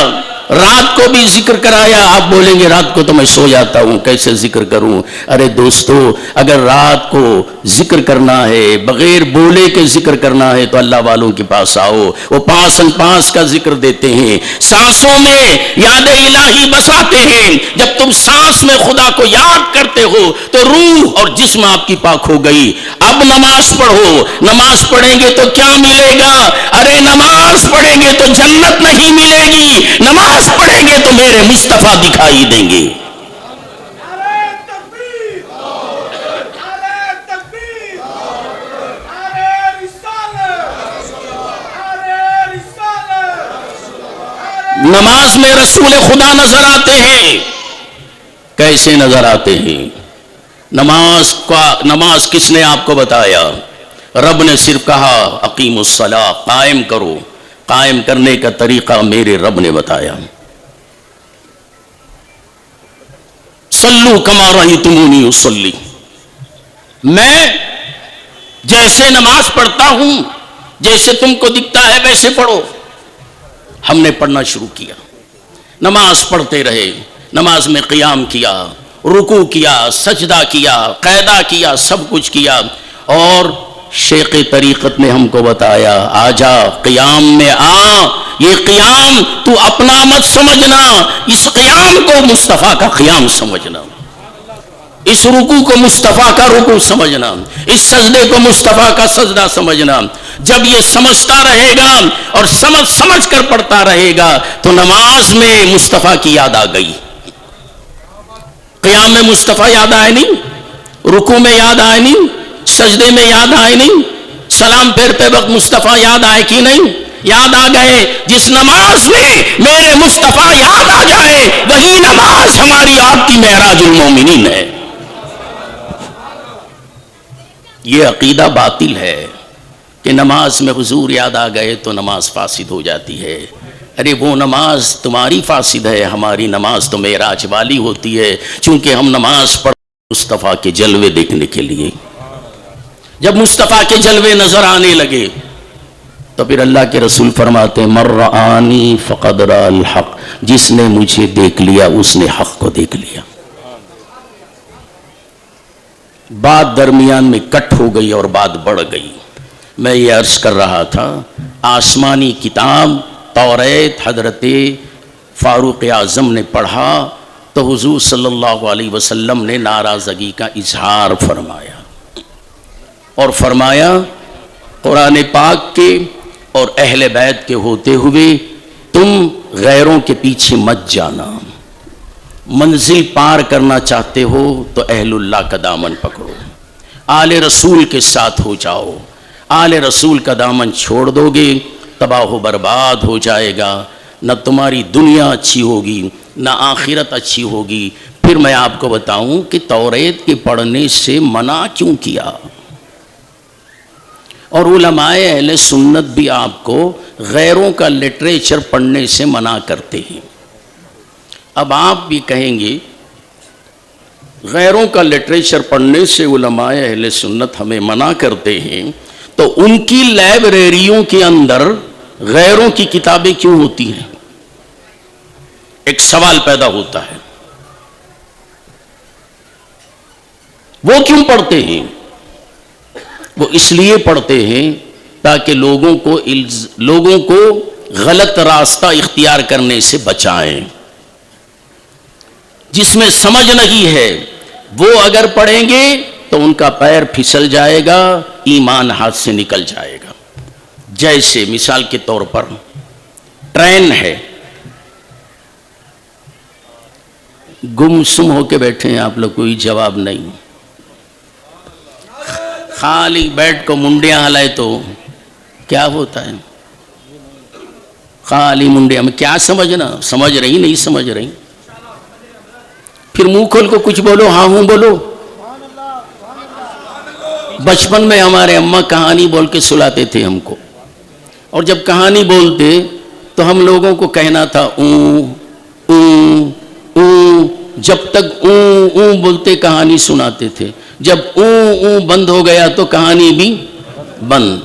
رات کو بھی ذکر کرایا۔ آپ بولیں گے رات کو تو میں سو جاتا ہوں، کیسے ذکر کروں؟ ارے دوستو، اگر رات کو ذکر کرنا ہے، بغیر بولے کے ذکر کرنا ہے تو اللہ والوں کے پاس آؤ، وہ پاس ان پاس کا ذکر دیتے ہیں، سانسوں میں یاد الہی بساتے ہیں۔ جب تم سانس میں خدا کو یاد کرتے ہو تو روح اور جسم آپ کی پاک ہو گئی۔ اب نماز پڑھو، نماز پڑھیں گے تو کیا ملے گا؟ ارے نماز پڑھیں گے تو جنت نہیں ملے گی، نماز پڑھیں گے تو میرے مصطفیٰ دکھائی دیں گے۔ نعرہ تکبیر، نعرہ تکبیر، نعرہ رسالت، نعرہ رسالت، نماز میں رسول خدا نظر آتے ہیں۔ کیسے نظر آتے ہیں؟ نماز کس نے آپ کو بتایا؟ رب نے صرف کہا اقیم الصلاۃ، قائم کرو، قائم کرنے کا طریقہ میرے رب نے بتایا. صلو کما رأیتمونی اصلی، میں جیسے نماز پڑھتا ہوں جیسے تم کو دکھتا ہے ویسے پڑھو. ہم نے پڑھنا شروع کیا، نماز پڑھتے رہے، نماز میں قیام کیا، رکوع کیا، سجدہ کیا، قیدہ کیا، سب کچھ کیا. اور شیخ طریقت نے ہم کو بتایا آجا قیام میں آ، یہ قیام تو اپنا مت سمجھنا، اس قیام کو مصطفیٰ کا قیام سمجھنا، اس رکوع کو مصطفیٰ کا رکوع سمجھنا، اس سجدے کو مصطفیٰ کا سجدہ سمجھنا. جب یہ سمجھتا رہے گا اور سمجھ کر پڑھتا رہے گا تو نماز میں مصطفیٰ کی یاد آ گئی، قیام میں مصطفیٰ یاد آئے نہیں، رکوع میں یاد آئے نہیں، سجدے میں یاد آئے نہیں، سلام پھیرتے وقت مصطفیٰ یاد آئے کہ نہیں؟ یاد آ گئے. جس نماز میں میرے مصطفیٰ یاد آ جائے وہی نماز ہماری آپ کی معراج المومنین ہے. یہ عقیدہ باطل ہے کہ نماز میں حضور یاد آ گئے تو نماز فاسد ہو جاتی ہے. ارے وہ نماز تمہاری فاسد ہے، ہماری نماز تو معراج والی ہوتی ہے، چونکہ ہم نماز پڑھ مصطفیٰ کے جلوے دیکھنے کے لیے. جب مصطفیٰ کے جلوے نظر آنے لگے تو پھر اللہ کے رسول فرماتے ہیں من رآنی فقد رأى الحق، جس نے مجھے دیکھ لیا اس نے حق کو دیکھ لیا. بات درمیان میں کٹ ہو گئی اور بات بڑھ گئی. میں یہ عرض کر رہا تھا آسمانی کتاب توریت حضرت فاروق اعظم نے پڑھا تو حضور صلی اللہ علیہ وسلم نے ناراضگی کا اظہار فرمایا اور فرمایا قرآن پاک کے اور اہل بیت کے ہوتے ہوئے تم غیروں کے پیچھے مت جانا، منزل پار کرنا چاہتے ہو تو اہل اللہ کا دامن پکڑو، آل رسول کے ساتھ ہو جاؤ. آل رسول کا دامن چھوڑ دو گے تباہ و برباد ہو جائے گا، نہ تمہاری دنیا اچھی ہوگی نہ آخرت اچھی ہوگی. پھر میں آپ کو بتاؤں کہ توریت کے پڑھنے سے منع کیوں کیا، اور علماء اہل سنت بھی آپ کو غیروں کا لٹریچر پڑھنے سے منع کرتے ہیں. اب آپ بھی کہیں گے غیروں کا لٹریچر پڑھنے سے علماء اہل سنت ہمیں منع کرتے ہیں، تو ان کی لائبریریوں کے اندر غیروں کی کتابیں کیوں ہوتی ہیں؟ ایک سوال پیدا ہوتا ہے. وہ کیوں پڑھتے ہیں؟ وہ اس لیے پڑھتے ہیں تاکہ لوگوں کو غلط راستہ اختیار کرنے سے بچائیں. جس میں سمجھ نہیں ہے وہ اگر پڑھیں گے تو ان کا پیر پھسل جائے گا، ایمان ہاتھ سے نکل جائے گا. جیسے مثال کے طور پر ٹرین ہے، گمسم ہو کے بیٹھے ہیں آپ لوگ، کوئی جواب نہیں، خالی بیٹھ کو منڈیاں ہلائے تو کیا ہوتا ہے؟ خالی منڈیاں میں کیا سمجھنا، سمجھ رہی نہیں سمجھ رہی. پھر منہ کھول کو کچھ بولو، ہاں ہوں بولو. بچپن میں ہمارے اماں کہانی بول کے سلاتے تھے ہم کو، اور جب کہانی بولتے تو ہم لوگوں کو کہنا تھا اوں اوں اوں، جب تک اوں اوں بولتے کہانی سناتے تھے. جب اوں اوں بند ہو گیا تو کہانی بھی بند.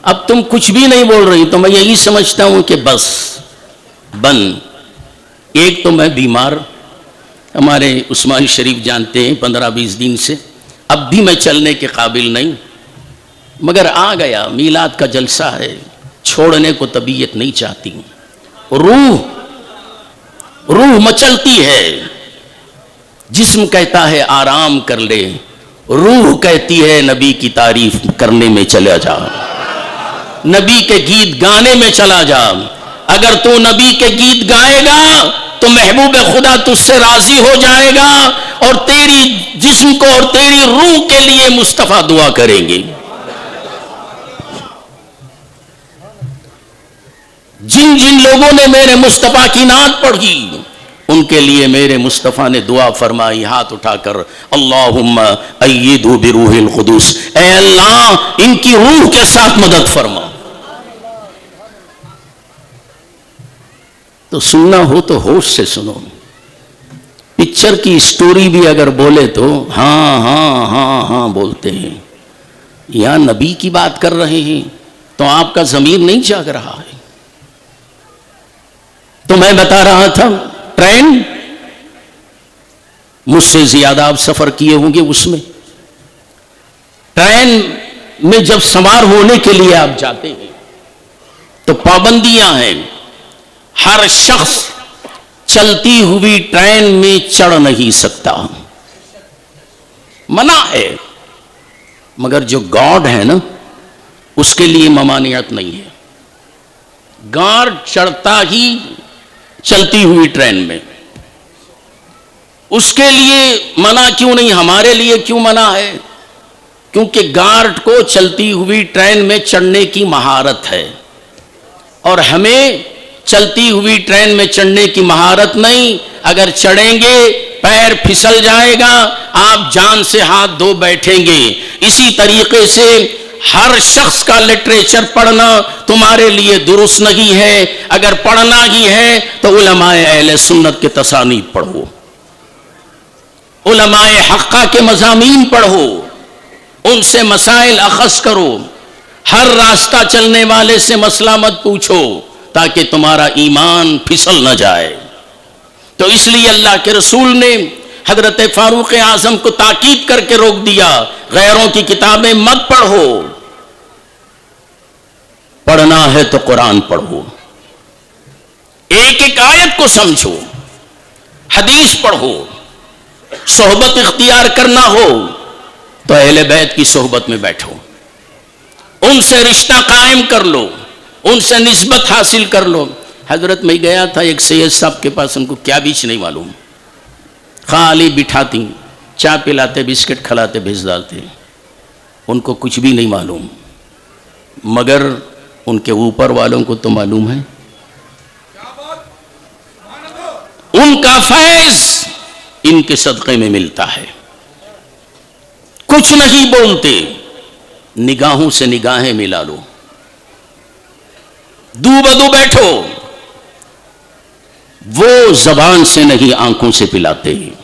اب تم کچھ بھی نہیں بول رہی تو میں یہی سمجھتا ہوں کہ بس بند. ایک تو میں بیمار، ہمارے عثمان شریف جانتے ہیں 15-20 دن سے، اب بھی میں چلنے کے قابل نہیں، مگر آ گیا. میلاد کا جلسہ ہے، چھوڑنے کو طبیعت نہیں چاہتی، روح مچلتی ہے. جسم کہتا ہے آرام کر لے، روح کہتی ہے نبی کی تعریف کرنے میں چلا جا، نبی کے گیت گانے میں چلا جا. اگر تو نبی کے گیت گائے گا تو محبوب خدا تجھ سے راضی ہو جائے گا، اور تیری جسم کو اور تیری روح کے لیے مصطفیٰ دعا کریں گے. جن جن لوگوں نے میرے مصطفیٰ کی نعت پڑھی ان کے لیے میرے مصطفیٰ نے دعا فرمائی ہاتھ اٹھا کر، اللہم ایدہ بروح القدس، اے اللہ ان کی روح کے ساتھ مدد فرما. تو سننا ہو تو ہوش سے سنو. پکچر کی سٹوری بھی اگر بولے تو ہاں ہاں ہاں ہاں بولتے ہیں. یہاں نبی کی بات کر رہے ہیں تو آپ کا ضمیر نہیں جاگ رہا ہے. تو میں بتا رہا تھا ٹرین، مجھ سے زیادہ آپ سفر کیے ہوں گے اس میں. ٹرین میں جب سوار ہونے کے لیے آپ جاتے ہیں تو پابندیاں ہیں. ہر شخص چلتی ہوئی ٹرین میں چڑھ نہیں سکتا، منع ہے. مگر جو گارڈ ہے نا اس کے لیے ممانعت نہیں ہے. گارڈ چڑھتا ہی چلتی ہوئی ٹرین میں، اس کے لیے منع کیوں نہیں؟ ہمارے لیے کیوں منع ہے؟ کیونکہ گارڈ کو چلتی ہوئی ٹرین میں چڑھنے کی مہارت ہے اور ہمیں چلتی ہوئی ٹرین میں چڑھنے کی مہارت نہیں. اگر چڑھیں گے پیر پھسل جائے گا، آپ جان سے ہاتھ دھو بیٹھیں گے. اسی طریقے سے ہر شخص کا لٹریچر پڑھنا تمہارے لیے درست نہیں ہے. اگر پڑھنا ہی ہے تو علماء اہل سنت کے تصانیف پڑھو، علماء حقہ کے مضامین پڑھو، ان سے مسائل اخذ کرو. ہر راستہ چلنے والے سے مسئلہ مت پوچھو تاکہ تمہارا ایمان پھسل نہ جائے. تو اس لیے اللہ کے رسول نے حضرت فاروق اعظم کو تاکید کر کے روک دیا، غیروں کی کتابیں مت پڑھو، پڑھنا ہے تو قرآن پڑھو. ایک ایک آیت کو سمجھو، حدیث پڑھو. صحبت اختیار کرنا ہو تو اہل بیت کی صحبت میں بیٹھو، ان سے رشتہ قائم کر لو، ان سے نسبت حاصل کر لو. حضرت میں گیا تھا ایک سید صاحب کے پاس، ان کو کیا بیچ نہیں معلوم، خالی بٹھاتی، چائے پلاتے، بسکٹ کھلاتے، بھیج ڈالتے، ان کو کچھ بھی نہیں معلوم. مگر ان کے اوپر والوں کو تو معلوم ہے. ان کا فیض ان کے صدقے میں ملتا ہے. کچھ نہیں بولتے، نگاہوں سے نگاہیں ملا لو، دو بدو بیٹھو. وہ زبان سے نہیں آنکھوں سے پلاتے ہیں.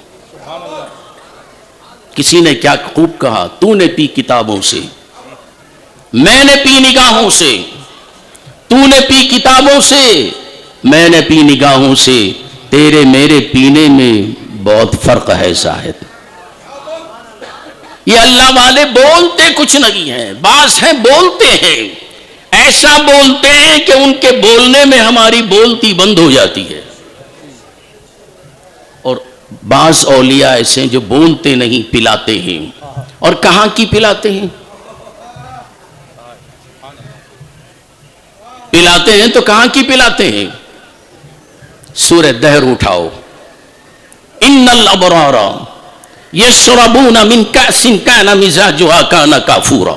کسی نے کیا خوب کہا، تو نے پی کتابوں سے، میں نے پی نگاہوں سے. تو نے پی کتابوں سے، میں نے پی نگاہوں سے. تیرے میرے پینے میں بہت فرق ہے شاہد. یہ اللہ والے بولتے کچھ نہیں ہیں. بعض ہیں بولتے ہیں، ایسا بولتے ہیں کہ ان کے بولنے میں ہماری بولتی بند ہو جاتی ہے. اور بعض اولیاء ایسے ہیں جو بولتے نہیں، پلاتے ہیں. اور کہاں کی پلاتے ہیں؟ پلاتے ہیں تو کہاں کی پلاتے ہیں؟ سورہ دہر اٹھاؤ. ان الابرار یشربون من کأس کان مزاجها کان کافورا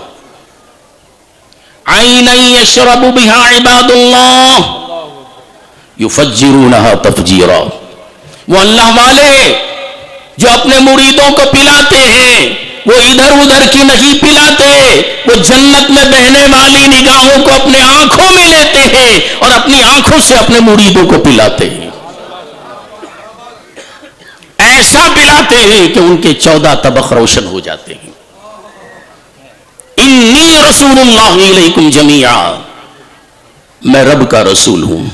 عینا یشرب بها عباد اللہ یفجرونها تفجیرا. وہ اللہ والے جو اپنے مریدوں کو پلاتے ہیں، وہ ادھر ادھر کی نہیں پلاتے، وہ جنت میں بہنے والی نگاہوں کو اپنے آنکھوں میں لیتے ہیں اور اپنی آنکھوں سے اپنے مریدوں کو پلاتے ہیں. ایسا پلاتے ہیں کہ ان کے 14 طبق روشن ہو جاتے ہیں. انی رسول اللہ علیکم جمیعا، میں رب کا رسول ہوں،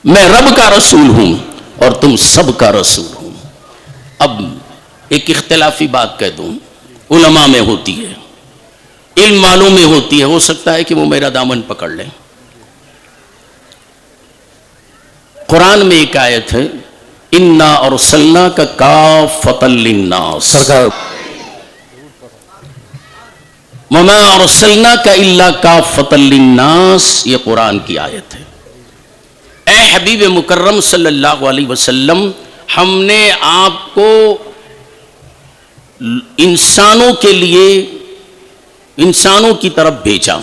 میں رب کا رسول ہوں اور تم سب کا رسول ہوں. اب ایک اختلافی بات کہہ دوں، علماء میں ہوتی ہے، علم والوں میں ہوتی ہے، ہو سکتا ہے کہ وہ میرا دامن پکڑ لیں. قرآن میں ایک آیت ہے، انا ارسلناک کافۃ للناس وما ارسلناک الا کافۃ للناس. یہ قرآن کی آیت ہے. اے حبیب مکرم صلی اللہ علیہ وسلم، ہم نے آپ کو انسانوں کے لیے، انسانوں کی طرف بھیجا.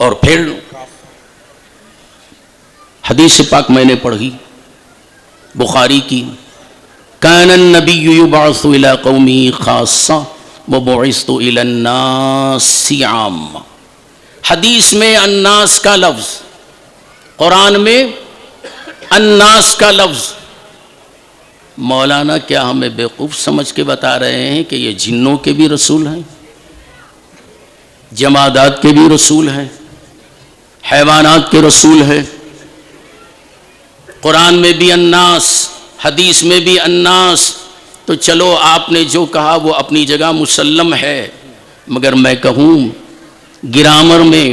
اور پھر حدیث پاک میں نے پڑھی بخاری کی، کان النبی یبعث الی قومہ خاصہ وبعثت الی الناس عامہ. حدیث میں الناس کا لفظ، قرآن میں الناس کا لفظ. مولانا کیا ہمیں بیوقوف سمجھ کے بتا رہے ہیں کہ یہ جنوں کے بھی رسول ہیں، جمادات کے بھی رسول ہیں، حیوانات کے رسول ہیں؟ قرآن میں بھی الناس، حدیث میں بھی الناس. تو چلو آپ نے جو کہا وہ اپنی جگہ مسلم ہے، مگر میں کہوں گرامر میں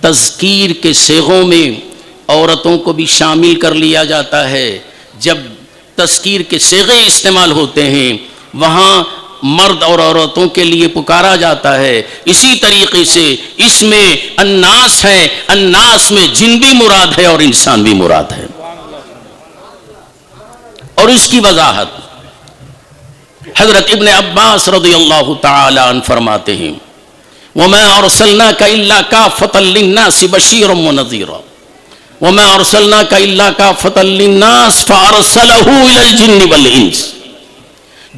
تذکیر کے صیغوں میں عورتوں کو بھی شامل کر لیا جاتا ہے. جب تذکیر کے صیغے استعمال ہوتے ہیں وہاں مرد اور عورتوں کے لیے پکارا جاتا ہے. اسی طریقے سے اس میں الناس ہے، الناس میں جن بھی مراد ہے اور انسان بھی مراد ہے. اور اس کی وضاحت حضرت ابن عباس رضی اللہ تعالی عنہ فرماتے ہیں وَمَا أَرْسَلْنَاكَ إِلَّا كَافَّةً لِلنَّاسِ بَشِيرًا وَنَذِيرًا وَمَا أَرْسَلْنَاكَ إِلَّا كَافَّةً لِلنَّاسِ فَأَرْسَلَهُ إِلَى الْجِنِّ وَالْإِنسِ.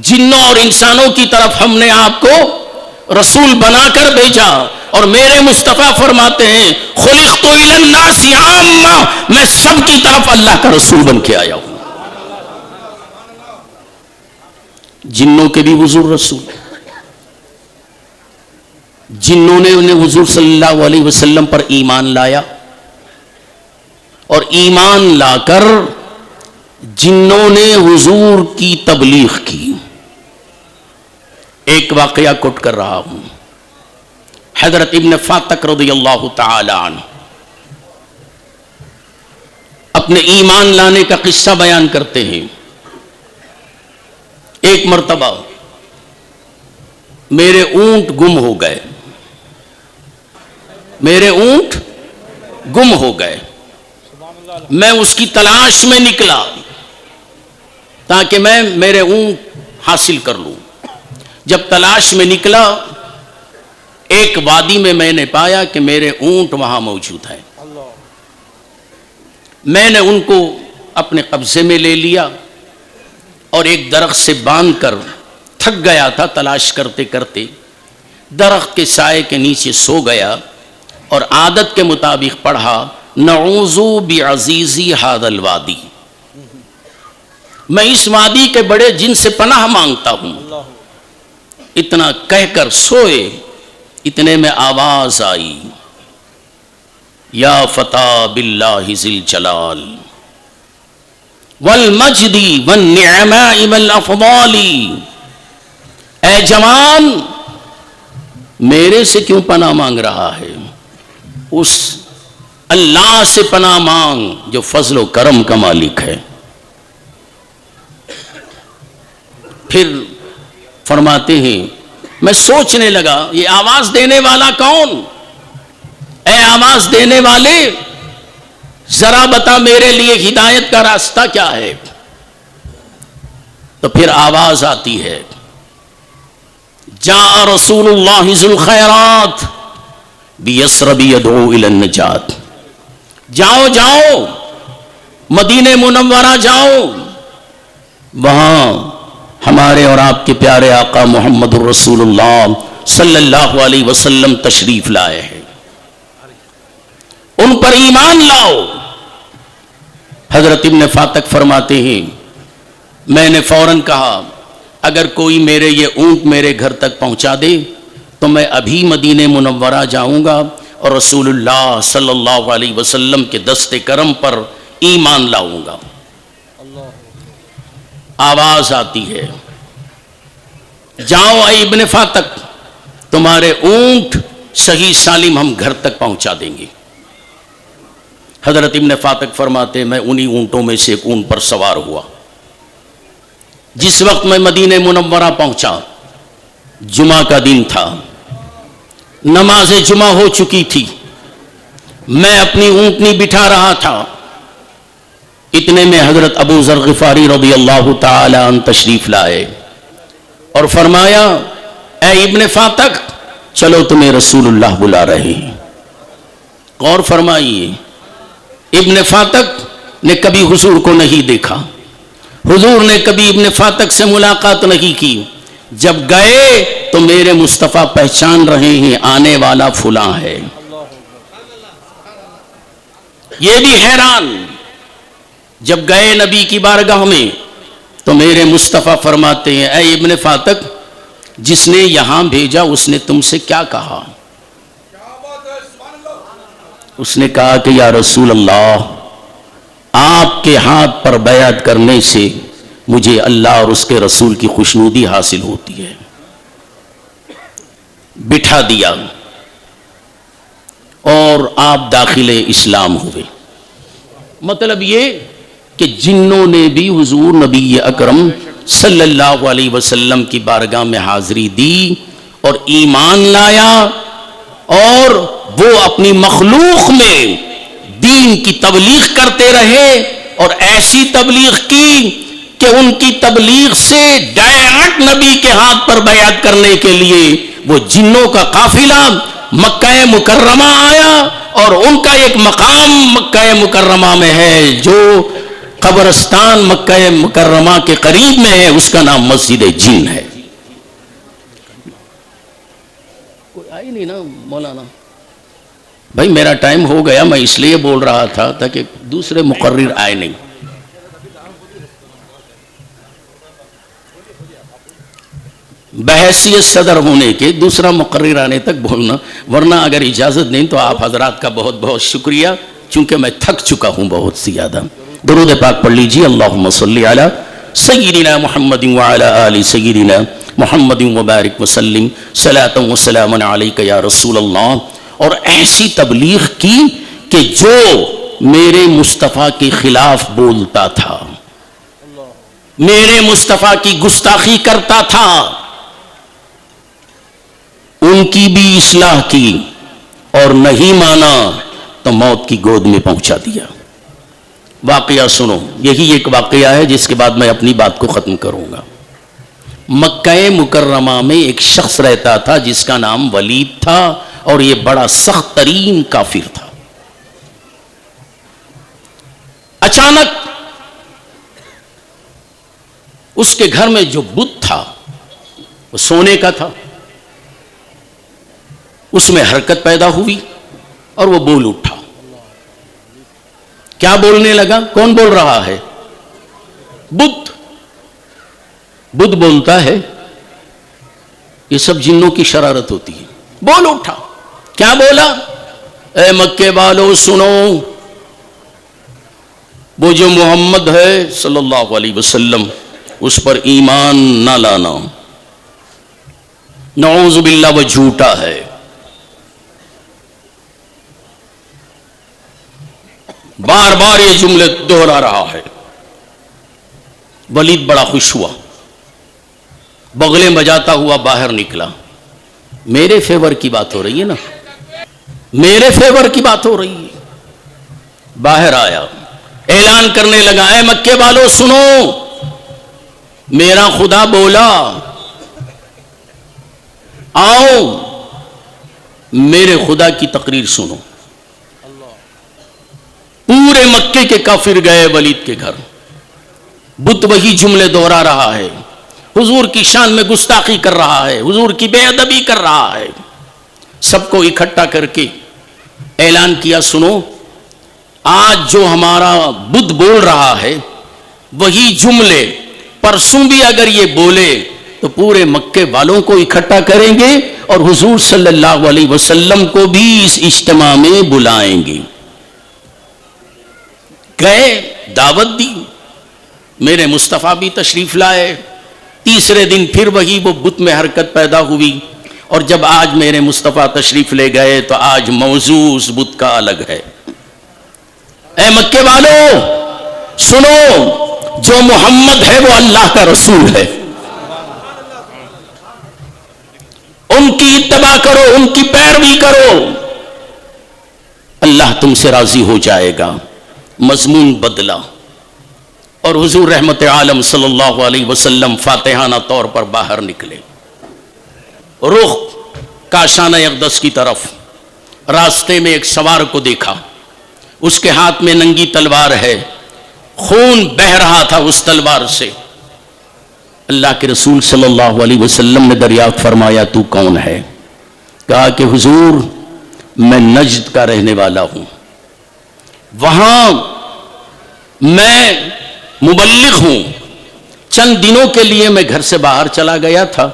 جنوں اور انسانوں کی طرف ہم نے آپ کو رسول بنا کر بھیجا. اور میرے مصطفیٰ فرماتے ہیں خلقت إِلَى النَّاسِ عَامَّةً، میں سب کی طرف اللہ کا رسول بن کے آیا ہوں. جنوں کے بھی حضور رسول، جنوں نے انہیں حضور صلی اللہ علیہ وسلم پر ایمان لایا اور ایمان لا کر جنوں نے حضور کی تبلیغ کی. ایک واقعہ کوٹ کر رہا ہوں. حضرت ابن فاتق رضی اللہ تعالی عنہ اپنے ایمان لانے کا قصہ بیان کرتے ہیں. ایک مرتبہ میرے اونٹ گم ہو گئے، میرے اونٹ گم ہو گئے. میں اس کی تلاش میں نکلا تاکہ میں میرے اونٹ حاصل کر لوں. جب تلاش میں نکلا ایک وادی میں نے پایا کہ میرے اونٹ وہاں موجود ہیں. میں نے ان کو اپنے قبضے میں لے لیا اور ایک درخت سے باندھ کر، تھک گیا تھا تلاش کرتے کرتے، درخت کے سائے کے نیچے سو گیا اور عادت کے مطابق پڑھا نعوذ بعزیزی ھذا الوادی، میں اس وادی کے بڑے جن سے پناہ مانگتا ہوں. اتنا کہہ کر سوئے، اتنے میں آواز آئی یا فتى باللہ ذی الجلال والمجد والنعماء والافضال، اے جوان میرے سے کیوں پناہ مانگ رہا ہے؟ اس اللہ سے پناہ مانگ جو فضل و کرم کا مالک ہے. پھر فرماتے ہیں میں سوچنے لگا یہ آواز دینے والا کون؟ اے آواز دینے والے ذرا بتا میرے لیے ہدایت کا راستہ کیا ہے؟ تو پھر آواز آتی ہے جاء رسول اللہ ذو الخیرات بیسرب یدعو الی النجات. جاؤ جاؤ مدینہ منورہ جاؤ، وہاں ہمارے اور آپ کے پیارے آقا محمد الرسول اللہ صلی اللہ علیہ وسلم تشریف لائے ہیں، ان پر ایمان لاؤ. حضرت ابن فاتق فرماتے ہیں میں نے فوراً کہا اگر کوئی میرے یہ اونٹ میرے گھر تک پہنچا دے تو میں ابھی مدینہ منورہ جاؤں گا اور رسول اللہ صلی اللہ علیہ وسلم کے دست کرم پر ایمان لاؤں گا. آواز آتی ہے جاؤ اے ابن فاتق تمہارے اونٹ صحیح سالم ہم گھر تک پہنچا دیں گے. حضرت ابن فاتق فرماتے میں انہی اونٹوں میں سے ایک اونٹ پر سوار ہوا. جس وقت میں مدینہ منورہ پہنچا جمعہ کا دن تھا، نماز جمعہ ہو چکی تھی، میں اپنی اونٹنی بٹھا رہا تھا. اتنے میں حضرت ابو ذر غفاری رضی اللہ تعالی عنہ تشریف لائے اور فرمایا اے ابن فاتق چلو تمہیں رسول اللہ بلا رہے ہیں. غور فرمائیے ابن فاتق نے کبھی حضور کو نہیں دیکھا، حضور نے کبھی ابن فاتق سے ملاقات نہیں کی. جب گئے تو میرے مصطفیٰ پہچان رہے ہیں آنے والا فلاں ہے. یہ بھی حیران، جب گئے نبی کی بارگاہ میں تو میرے مصطفیٰ فرماتے ہیں اے ابن فاتق، جس نے یہاں بھیجا اس نے تم سے کیا کہا؟ اس نے کہا کہ یا رسول اللہ، آپ کے ہاتھ پر بیعت کرنے سے مجھے اللہ اور اس کے رسول کی خوشنودی حاصل ہوتی ہے۔ بٹھا دیا اور آپ داخل اسلام ہوئے۔ مطلب یہ کہ جنوں نے بھی حضور نبی اکرم صلی اللہ علیہ وسلم کی بارگاہ میں حاضری دی اور ایمان لایا، اور وہ اپنی مخلوق میں دین کی تبلیغ کرتے رہے، اور ایسی تبلیغ کی کہ ان کی تبلیغ سے ڈائریکٹ نبی کے ہاتھ پر بیعت کرنے کے لیے وہ جنوں کا قافلہ مکہ مکرمہ آیا، اور ان کا ایک مقام مکہ مکرمہ میں ہے جو قبرستان مکہ مکرمہ کے قریب میں ہے، اس کا نام مسجد جن ہے۔ کوئی آئی نہیں نا مولانا بھائی، میرا ٹائم ہو گیا، میں اس لیے بول رہا تھا تاکہ دوسرے مقرر آئے نہیں۔ بحیثیت صدر ہونے کے دوسرا مقرر آنے تک بولنا، ورنہ اگر اجازت نہیں تو آپ حضرات کا بہت بہت شکریہ، چونکہ میں تھک چکا ہوں بہت زیادہ۔ درود پاک پڑھ لیجیے، اللہم صلی علی سیدنا محمد وعلی آل سیدنا محمد وبارک وسلم صلاۃ و سلام علیک یا رسول اللہ۔ اور ایسی تبلیغ کی کہ جو میرے مصطفیٰ کے خلاف بولتا تھا، میرے مصطفیٰ کی گستاخی کرتا تھا، ان کی بھی اصلاح کی، اور نہیں مانا تو موت کی گود میں پہنچا دیا۔ واقعہ سنو، یہی ایک واقعہ ہے جس کے بعد میں اپنی بات کو ختم کروں گا۔ مکہ مکرمہ میں ایک شخص رہتا تھا جس کا نام ولید تھا، اور یہ بڑا سخت ترین کافر تھا۔ اچانک اس کے گھر میں جو بت تھا وہ سونے کا تھا، اس میں حرکت پیدا ہوئی اور وہ بول اٹھا۔ کیا بولنے لگا؟ کون بول رہا ہے؟ بت بولتا ہے۔ یہ سب جنوں کی شرارت ہوتی ہے۔ بول اٹھا۔ کیا بولا؟ اے مکے والو سنو، وہ جو محمد ہے صلی اللہ علیہ وسلم اس پر ایمان نہ لانا، نعوذ باللہ وہ جھوٹا ہے۔ بار بار یہ جملے دوہرا رہا ہے۔ ولید بڑا خوش ہوا، بغلیں بجاتا ہوا باہر نکلا۔ میرے فیور کی بات ہو رہی ہے نا، میرے فیور کی بات ہو رہی ہے۔ باہر آیا، اعلان کرنے لگا، اے مکے والو سنو، میرا خدا بولا آؤ میرے خدا کی تقریر سنو۔ پورے مکے کے کافر گئے ولید کے گھر۔ بت وہی جملے دوہرا رہا ہے، حضور کی شان میں گستاخی کر رہا ہے، حضور کی بے ادبی کر رہا ہے۔ سب کو اکٹھا کر کے اعلان کیا، سنو، آج جو ہمارا بت بول رہا ہے وہی جملے پرسوں بھی اگر یہ بولے تو پورے مکے والوں کو اکٹھا کریں گے اور حضور صلی اللہ علیہ وسلم کو بھی اس اجتماع میں بلائیں گے۔ گئے، دعوت دی، میرے مصطفیٰ بھی تشریف لائے۔ تیسرے دن پھر وہی وہ بت میں حرکت پیدا ہوئی، اور جب آج میرے مصطفیٰ تشریف لے گئے تو آج موضوع اس بت کا الگ ہے۔ اے مکے والو سنو، جو محمد ہے وہ اللہ کا رسول ہے، ان کی اتباع کرو، ان کی پیروی کرو، اللہ تم سے راضی ہو جائے گا۔ مضمون بدلا، اور حضور رحمت عالم صلی اللہ علیہ وسلم فاتحانہ طور پر باہر نکلے، رخ کاشانہ اقدس کی طرف۔ راستے میں ایک سوار کو دیکھا، اس کے ہاتھ میں ننگی تلوار ہے، خون بہہ رہا تھا اس تلوار سے۔ اللہ کے رسول صلی اللہ علیہ وسلم نے دریافت فرمایا، تو کون ہے؟ کہا کہ حضور میں نجد کا رہنے والا ہوں، وہاں میں مبلغ ہوں، چند دنوں کے لیے میں گھر سے باہر چلا گیا تھا،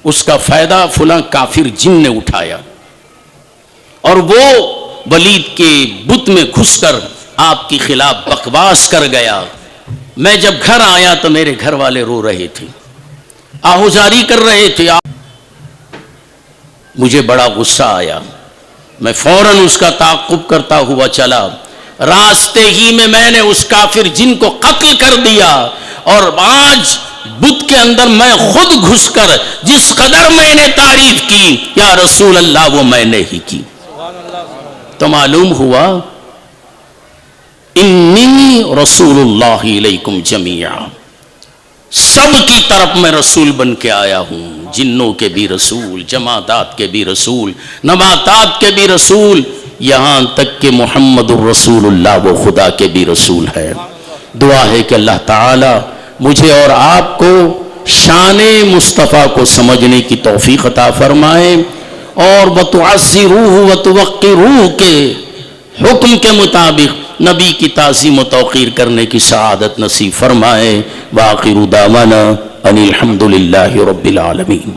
اس کا فائدہ فلاں کافر جن نے اٹھایا اور وہ ولید کے بت میں گھس کر آپ کے خلاف بکواس کر گیا۔ میں جب گھر آیا تو میرے گھر والے رو رہے تھے، آہوزاری کر رہے تھے۔ مجھے بڑا غصہ آیا، میں فوراً اس کا تعاقب کرتا ہوا چلا، راستے ہی میں نے اس کافر جن کو قتل کر دیا، اور آج بت کے اندر میں خود گھس کر جس قدر میں نے تعریف کی یا رسول اللہ وہ میں نے ہی کی۔ تو معلوم ہوا انی رسول اللہ علیکم جمیعا، سب کی طرف میں رسول بن کے آیا ہوں، جنوں کے بھی رسول، جمادات کے بھی رسول، نباتات کے بھی رسول، یہاں تک کہ محمد الرسول اللہ وہ خدا کے بھی رسول ہے۔ دعا ہے کہ اللہ تعالی مجھے اور آپ کو شان مصطفیٰ کو سمجھنے کی توفیق عطا فرمائے، اور وتعزروہ وتوقروہ کے حکم کے مطابق نبی کی تعظیم و توقیر کرنے کی سعادت نصیب فرمائے۔ وآخر دعوانا ان الحمد للہ رب العالمین۔